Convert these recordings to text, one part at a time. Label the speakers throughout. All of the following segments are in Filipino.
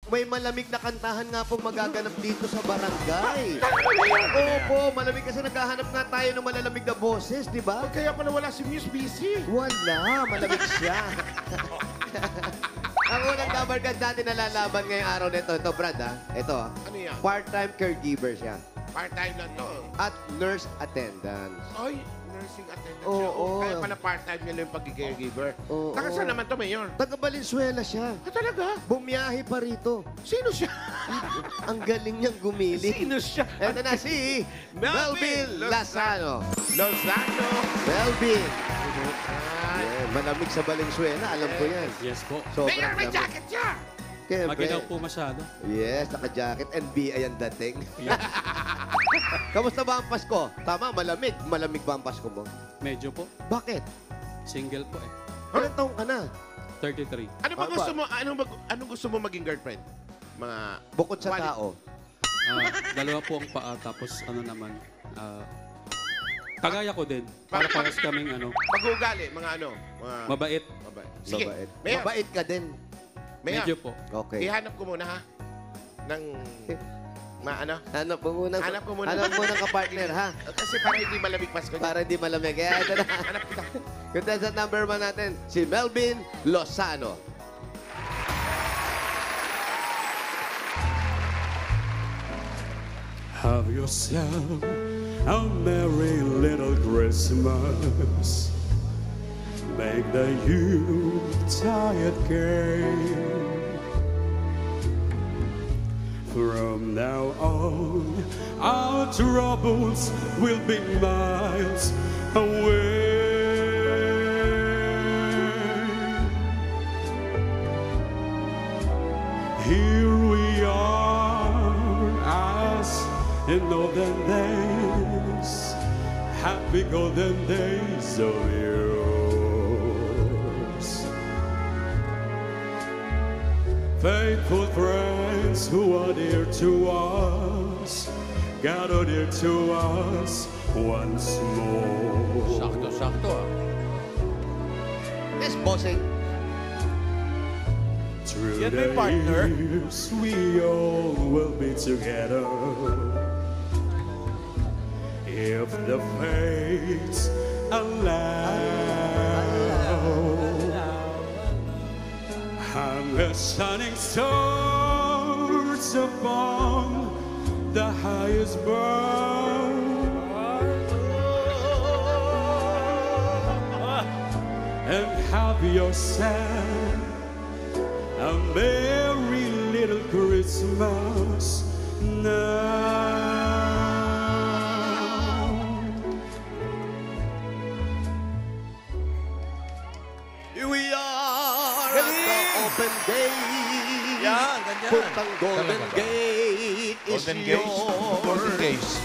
Speaker 1: may malamig na kantahan nga pong magaganap dito sa barangay. Opo, malamig kasi naghahanap nga tayo ng malalamig na boses, di ba?
Speaker 2: Kaya pala wala si Muse busy.
Speaker 1: Wala, malamig siya. Ang unang kabarkad natin na lalaban ngayong araw nito, ito Brad ha, ito ha.
Speaker 2: Ano yan?
Speaker 1: Part-time caregiver siya.
Speaker 2: Part-time lang to.
Speaker 1: At nurse attendance.
Speaker 2: Ay, nursing attendant
Speaker 1: Oo,
Speaker 2: siya.
Speaker 1: oo.
Speaker 2: Kaya pala part-time niya lang yung pag-caregiver.
Speaker 1: Oo,
Speaker 2: Taga saan
Speaker 1: oo.
Speaker 2: naman to, Mayor?
Speaker 1: Taga Valenzuela siya.
Speaker 2: Ah, talaga?
Speaker 1: Bumiyahe pa rito.
Speaker 2: Sino siya?
Speaker 1: Ang galing niyang gumiling.
Speaker 2: Sino siya?
Speaker 1: Ito na si Melvin Lazano.
Speaker 2: Lozano.
Speaker 1: Melvin.
Speaker 2: Ay.
Speaker 1: Yeah, malamig sa Valenzuela, alam ko yan.
Speaker 3: Yes po.
Speaker 2: Mayor, may
Speaker 1: lamig.
Speaker 2: jacket siya!
Speaker 1: Siyempre.
Speaker 3: Maginaw po masyado.
Speaker 1: Yes, naka-jacket. NBI ang dating. Kamusta ba ang Pasko? Tama, malamig. Malamig ba ang Pasko mo?
Speaker 3: Medyo po.
Speaker 1: Bakit?
Speaker 3: Single po eh.
Speaker 1: Ilang taong ka na?
Speaker 3: 33.
Speaker 2: Ano ba
Speaker 1: Aba.
Speaker 2: gusto mo? Anong gusto mo maging girlfriend? Mga...
Speaker 1: Bukod sa
Speaker 2: Wali.
Speaker 1: tao.
Speaker 3: Dalawa po ang paa, tapos ano naman, kagaya ko din. Para paras kaming ano,
Speaker 2: Mag-uugali, mga ano? Mga...
Speaker 3: mabait.
Speaker 2: Mabait. Sige,
Speaker 1: Mabait.
Speaker 2: Mayor.
Speaker 1: Mabait ka din.
Speaker 2: Mayor,
Speaker 3: Medyo po.
Speaker 1: Okay.
Speaker 2: ihanap ko muna ha. Ng... ano?
Speaker 1: Hanap mo muna.
Speaker 2: Hanap ko muna.
Speaker 1: Hanap mo ng kapartner, ha?
Speaker 2: Kasi para hindi malamig Pasko niya.
Speaker 1: Para di malamig. Kaya ito na.
Speaker 2: Hanap kita.
Speaker 1: Contestant number 1 natin, si Melvin Lozano.
Speaker 3: Have yourself a merry little Christmas. Make the Yuletide gay. From now on, our troubles will be miles away. Here we are, as in olden days, happy golden days of yours. Faithful friends who are dear to us, gather dear to us once more.
Speaker 4: Sakto-sakto ah.
Speaker 1: Yes, bossing.
Speaker 3: Through
Speaker 4: Yan
Speaker 3: the
Speaker 4: may partner.
Speaker 3: years, we all will be together. If the fates allow, hang a shining stars upon the highest bough, and have yourself a merry little Christmas now.
Speaker 1: Here we are at the open gate.
Speaker 4: Yan, ganyan.
Speaker 1: Puntang Golden
Speaker 4: Talaga ba?
Speaker 1: Gate is
Speaker 4: Golden Gates. Golden
Speaker 1: yours.
Speaker 4: Gates.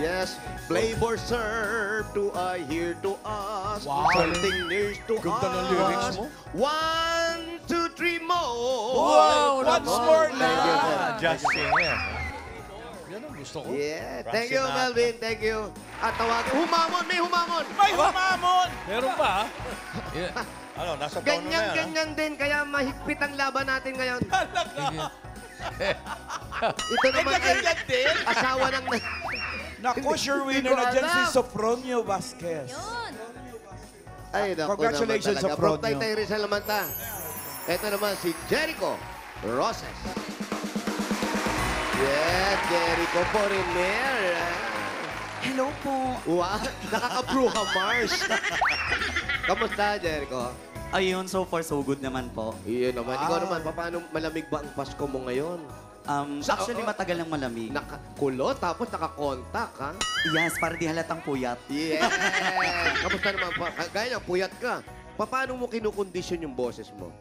Speaker 1: Yes, flavor served to here to us.
Speaker 4: Wow.
Speaker 1: Something near to
Speaker 4: Ganda
Speaker 1: us.
Speaker 4: ng lyrics mo.
Speaker 1: 1, 2, 3 more.
Speaker 4: Wow, once more
Speaker 1: Thank you, sir.
Speaker 4: na. Just sing it. Yan ang gusto ko.
Speaker 1: Yeah, thank
Speaker 4: Francis
Speaker 1: you,
Speaker 4: Sinatra.
Speaker 1: Melvin. Thank you. At tawagin, humamon, may humamon.
Speaker 4: May humamon!
Speaker 5: Meron pa, ha?
Speaker 4: Ano, nasa tono na yan, ha?
Speaker 1: Ganyan din, kaya mahigpit ang laban natin ngayon. Ito naman ay
Speaker 4: ganyan din?
Speaker 1: asawa ng...
Speaker 6: Naku, sure winner na dyan si Sofronio Vasquez.
Speaker 1: Ay, naku
Speaker 6: Congratulations,
Speaker 1: naman talaga.
Speaker 6: Sofronio.
Speaker 1: From Taytay Rizal naman ta. Ito naman si Jericho Roses. Yes, Jericho Foreigner.
Speaker 7: Hello po.
Speaker 1: Wow, nakaka-bruha Mars. Kamusta, Jericho?
Speaker 7: Ayun, so far so good naman po.
Speaker 1: Iyon naman. Ikaw naman, paano malamig ba ang Pasko mo ngayon?
Speaker 7: Actually, matagal ng malamig.
Speaker 1: Nakakulo, tapos nakakontak, ha?
Speaker 7: Yes, para di halatang puyat.
Speaker 1: Yes! Kamusta naman? Gaya, puyat ka. Paano mo kinukondisyon yung boses mo?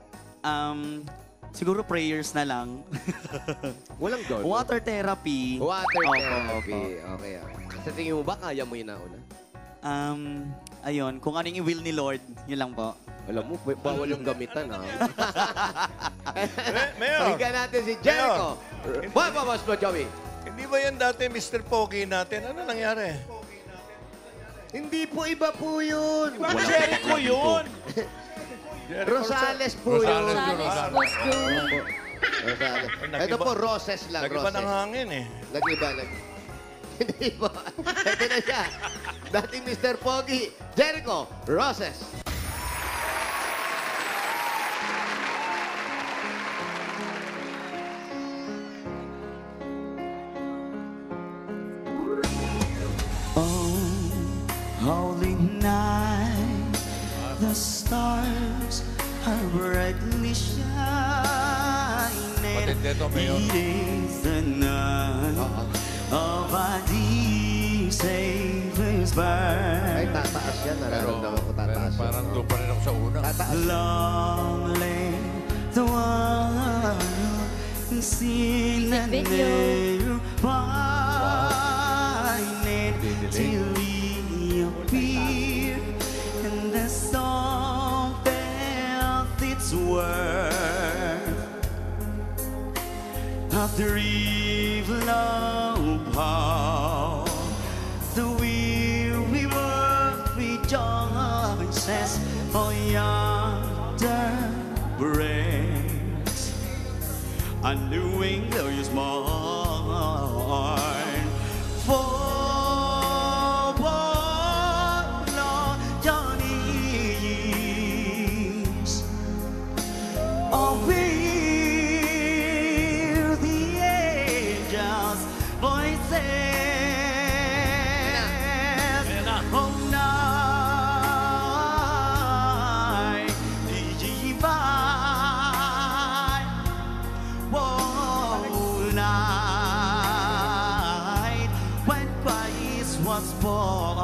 Speaker 7: Siguro prayers na lang.
Speaker 1: Walang doon.
Speaker 7: Water therapy.
Speaker 1: Water
Speaker 7: Opo,
Speaker 1: therapy.
Speaker 7: opo.
Speaker 1: Okay. Sa tingin mo ba, kaya mo yun nauna?
Speaker 7: Ayun, kung anong i-will ni Lord, yun lang po.
Speaker 1: Alam mo, bawal yung gamitan, ha?
Speaker 4: Mayor,
Speaker 1: Pakinggan natin si Jericho. Boy, babas mo, Joey.
Speaker 4: hindi ba yan dati Mr. Pogi natin? Ano nangyari?
Speaker 1: Hindi po, iba po yun.
Speaker 6: Jericho yun!
Speaker 1: Rosales po yun.
Speaker 5: Rosales.
Speaker 8: Rosales Bosco.
Speaker 1: Ito po, roses lang,
Speaker 4: Nag-iba
Speaker 1: roses.
Speaker 4: ng hangin eh.
Speaker 1: Nag-iba. Hindi ba? Ito na siya. Dating Mr. Pogi, Jericho, roses.
Speaker 7: Oh, holy night, the stars are brightly shining.
Speaker 4: Matindi ito, Mayor.
Speaker 7: It is the night of our dear Savior's
Speaker 1: Ay,
Speaker 7: birth.
Speaker 1: tataas yan. Nararamdaman ko tataas yan.
Speaker 2: Parang doon pa rin ako sa una.
Speaker 1: Tataas yan.
Speaker 7: Long live the one who seen and never find till he appeared and the song felt its worth. After evil power, the weary world rejoices, for yonder breaks a new glorious morn. Forward, Lord, your knees. Oh, hear the angels' voices. Oh, night divine. Oh, night when Christ was born.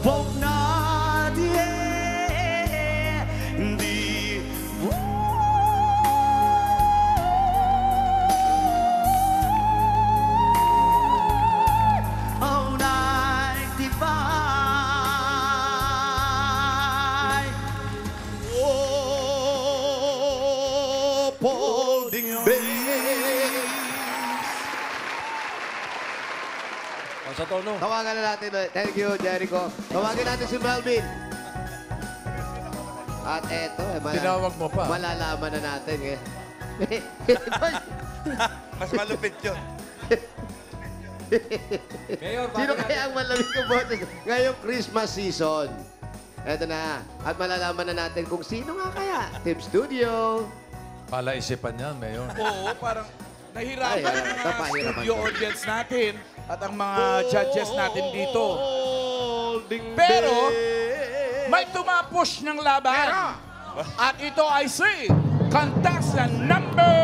Speaker 7: Oh, night, yeah, the oh, night divine.
Speaker 1: Oh, Paulding Bay.
Speaker 4: O, sa tono.
Speaker 1: Tawagan na natin. Thank you, Jericho. Tawagan natin si Melvin. At eto,
Speaker 2: Tinawag mo pa.
Speaker 1: malalaman na natin eh.
Speaker 4: Mas malupit yun.
Speaker 1: Sino kaya ang malamig ng boses ngayong Christmas season? Eto na. At malalaman na natin kung sino nga kaya. Team Studio.
Speaker 2: Palaisipan yan, Mayor.
Speaker 6: Oo, parang
Speaker 1: Ay,
Speaker 6: nahirapan ang mga
Speaker 1: napahirapan
Speaker 6: studio
Speaker 1: ka.
Speaker 6: audience natin at ang mga judges natin dito.
Speaker 1: Paulding
Speaker 6: Pero,
Speaker 1: Bay.
Speaker 6: may tumapos ng laban. At ito ay si contestant number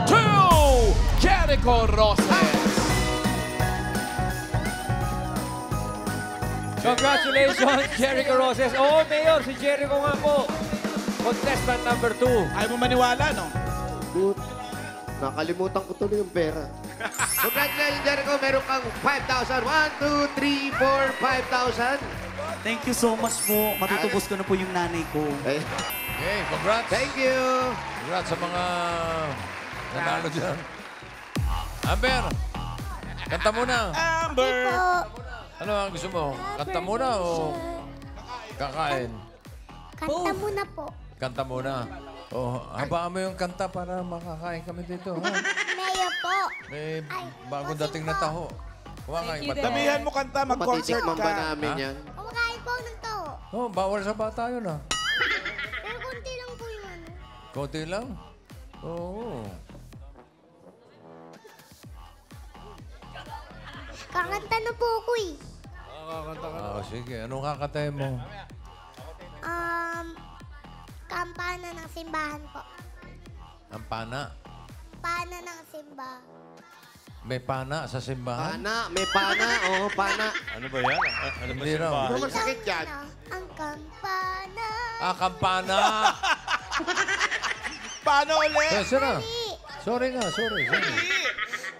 Speaker 6: 2, Jericho Roses.
Speaker 5: Congratulations, Jericho Roses. Oo, Mayor, si Jericho nga po. Contestant number 2.
Speaker 6: Ayaw mo maniwala, no?
Speaker 1: Good. Nakalimutan ko tuloy yung pera. Congratulations, Jericho. Meron kang 5,000. 1, 2, 3, 4, 5,000.
Speaker 7: Thank you so much po. Matutubos ko na po yung nanay ko.
Speaker 1: Ay,
Speaker 2: Okay, congrats.
Speaker 1: thank you.
Speaker 2: Congrats sa mga nanalo dyan. Amber, kanta muna.
Speaker 6: Amber!
Speaker 2: Ano ang gusto mo? Kanta muna o kakain?
Speaker 8: Kanta muna po.
Speaker 2: Kanta muna. Oh, habaan mo yung kanta para makakain kami dito. Ha?
Speaker 8: Mayor po.
Speaker 2: May bagong dating na taho. Huwag kang ipat.
Speaker 6: Damihan mo kanta, mag-concert
Speaker 1: Matitikman
Speaker 6: ka.
Speaker 1: ba namin
Speaker 2: Ha?
Speaker 1: yan?
Speaker 8: Kumakain po ng to.
Speaker 2: Oh, bawal sa bata yun ah.
Speaker 8: Pero konti lang po yung ano.
Speaker 2: Konti lang. Oo.
Speaker 8: Kakanta na po ako eh.
Speaker 2: Sige. Anong kakatayin mo?
Speaker 8: Kampana ng simbahan po.
Speaker 2: Ang pana.
Speaker 8: Pana ng simba.
Speaker 2: May pana sa simbahan?
Speaker 1: Pana, may pana. Oo, pana.
Speaker 4: Ano ba yan? Ano ba
Speaker 2: Hindi raw.
Speaker 1: Ano masakit yan?
Speaker 8: Ang kampana.
Speaker 2: Ah, kampana!
Speaker 6: Paano ulit?
Speaker 2: Sira.
Speaker 8: Mali.
Speaker 2: Sorry nga, sorry.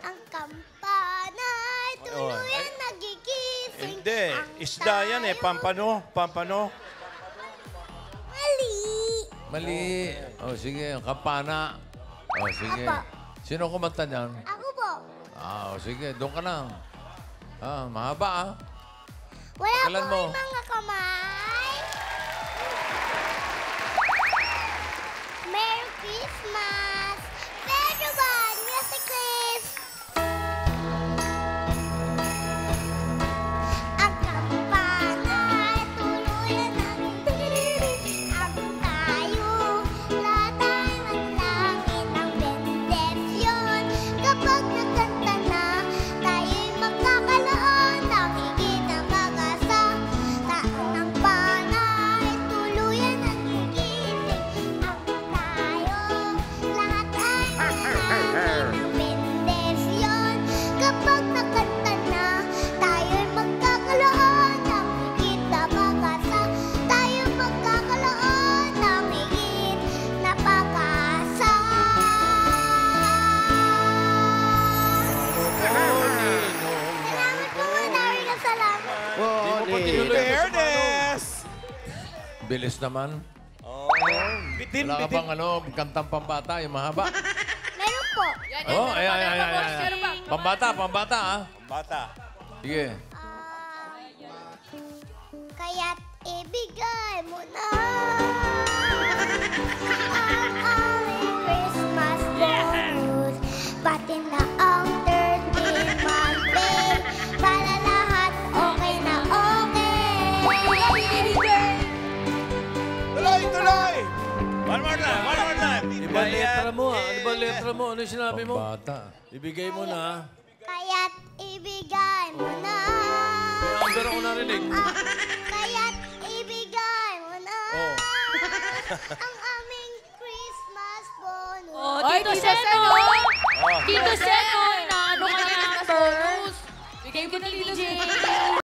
Speaker 8: Ang kampana ay tuluyan nagigising.
Speaker 4: Hindi. Isda yan eh. Pampano. Pampano.
Speaker 8: Mali.
Speaker 2: Mali. Oh, sige. Ang kampana. Oh, sige.
Speaker 8: Apa.
Speaker 2: Sino kumanta niyan?
Speaker 8: Ako po.
Speaker 2: Ah, oh, sige. Doon ka lang. Ah, mahaba ah.
Speaker 8: Wala
Speaker 2: Kailan
Speaker 8: po
Speaker 2: mo?
Speaker 8: yung mga kamay.
Speaker 2: Bilis naman.
Speaker 4: Bitin,
Speaker 2: Wala ka
Speaker 4: bitin.
Speaker 2: bang kantang pambata, yung mahaba?
Speaker 8: Meron po.
Speaker 2: Oh, ayan. Pambata, ha?
Speaker 4: Bata.
Speaker 2: Sige.
Speaker 8: Kaya't ibigay mo na ang aming Christmas bonus. Pati na ang 13-month pay. Para lahat okay na okay.
Speaker 4: Tuloy! One more time.
Speaker 5: Iba letra mo, Ano ba letra mo? Ano yung sinabi mo?
Speaker 2: Pambata.
Speaker 5: Ibigay mo na.
Speaker 8: Kaya't ibigay mo na
Speaker 5: May amber ako narinig.
Speaker 8: kaya't ibigay mo na
Speaker 5: Oh.
Speaker 8: ang aming Christmas bonus.
Speaker 9: Oh, Tito Seno! Tito Seno! Inaano ka niya ang bonus? Bigay ko na Tito Seno.